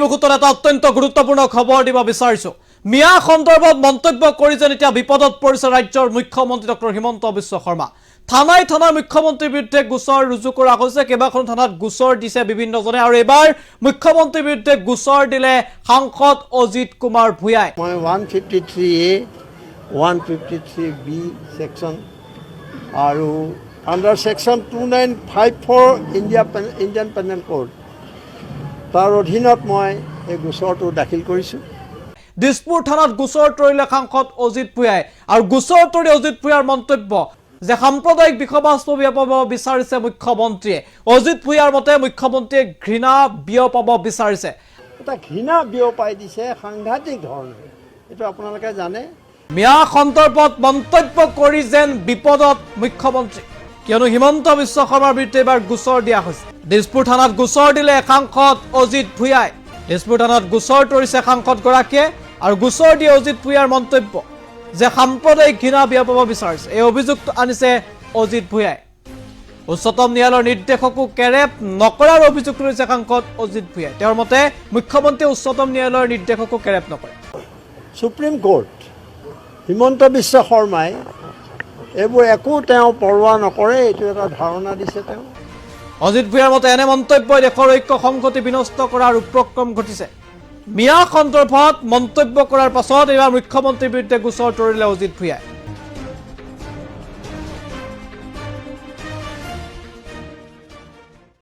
মুহূৰ্তত এটা অত্যন্ত গুৰুত্বপূৰ্ণ খবৰ দিব বিচাৰিছো মিয়া সন্দৰ্ভত মন্তব্য কৰি যেন এতিয়া বিপদত পৰিছে ৰাজ্যৰ মুখ্যমন্ত্ৰী ডক্টৰ হিমন্ত বিশ্ব শৰ্মা থানাৰ মুখ্যমন্ত্ৰীৰ বিৰুদ্ধে গোচৰ ৰুজু কৰা হৈছে কেইবাখন থানাত গোচৰ দিছে বিভিন্নজনে আৰু এবাৰ মুখ্যমন্ত্ৰীৰ বিৰুদ্ধে গোচৰ দিলে সাংসদ অজিত কুমাৰ ভূঞাই মই 153A 153B সেকশন আৰু under section 2954 Indian panel code তাৰ অধীনত মই এই গোচৰটো দাখিল কৰিছো দিছপুৰ থানাত গোচৰ তৰিলে সাংসদ অজিত ভূঞাই আৰু গোচৰ তৰি অজিত ভূঞাৰ মন্তব্য যে সাম্প্ৰদায়িক বিষয়বস্তু বিয়পাব বিচাৰিছে মুখ্যমন্ত্ৰীয়ে অজিত ভূঞাৰ মতে মুখ্যমন্ত্ৰীয়ে ঘৃণা বিয়পাব বিচাৰিছে এটা ঘৃণা বিয়পাই দিছে সাংঘাতিক ধৰণে এটো আপোনালোকে জানে মিয়া সন্দৰ্ভত মন্তব্য কৰি যেন বিপদত মুখ্যমন্ত্ৰী কিয়নো হিমন্ত বিশ্ব শৰ্মাৰ বিৰুদ্ধে এবাৰ গোচৰ দিয়া হৈছে দিছপুৰ থানাত গোচৰ দিলে সাংসদ অজিত ভূঞাই দিছপুৰ থানাত গোচৰ তৰিছে সাংসদ গৰাকীয়ে আৰু গোচৰ দিয়ে অজিত ভূঞাৰ মন্তব্য যে সাম্প্ৰদায়িক ঘৃণা বিয়পাব বিচাৰিছে এই অভিযোগটো আনিছে অজিত ভূঞাই উচ্চতম ন্যায়ালয়ৰ নিৰ্দেশকো কেৰেপ নকৰাৰ অভিযোগ কৰিছে সাংসদ অজিত ভূঞাই তেওঁৰ মতে মুখ্যমন্ত্ৰীয়ে উচ্চতম ন্যায়ালয়ৰ নিৰ্দেশকো কেৰেপ নকৰে সুপ্ৰিম কোৰ্ট হিমন্ত বিশ্ব শৰ্মাই এইবোৰ একো তেওঁ পৰৱা নকৰে এইটো এটা ধাৰণা দিছে তেওঁ অজিত ভূঞাৰ মতে এনে মন্তব্যই দেশৰ ঐক্য সংহতি বিনষ্ট কৰাৰ উপক্ৰম ঘটিছে মিয়া সন্দৰ্ভত মন্তব্য কৰাৰ পাছত এবাৰ মুখ্যমন্ত্ৰীৰ বিৰুদ্ধে গোচৰ তৰিলে অজিত ভূঞাই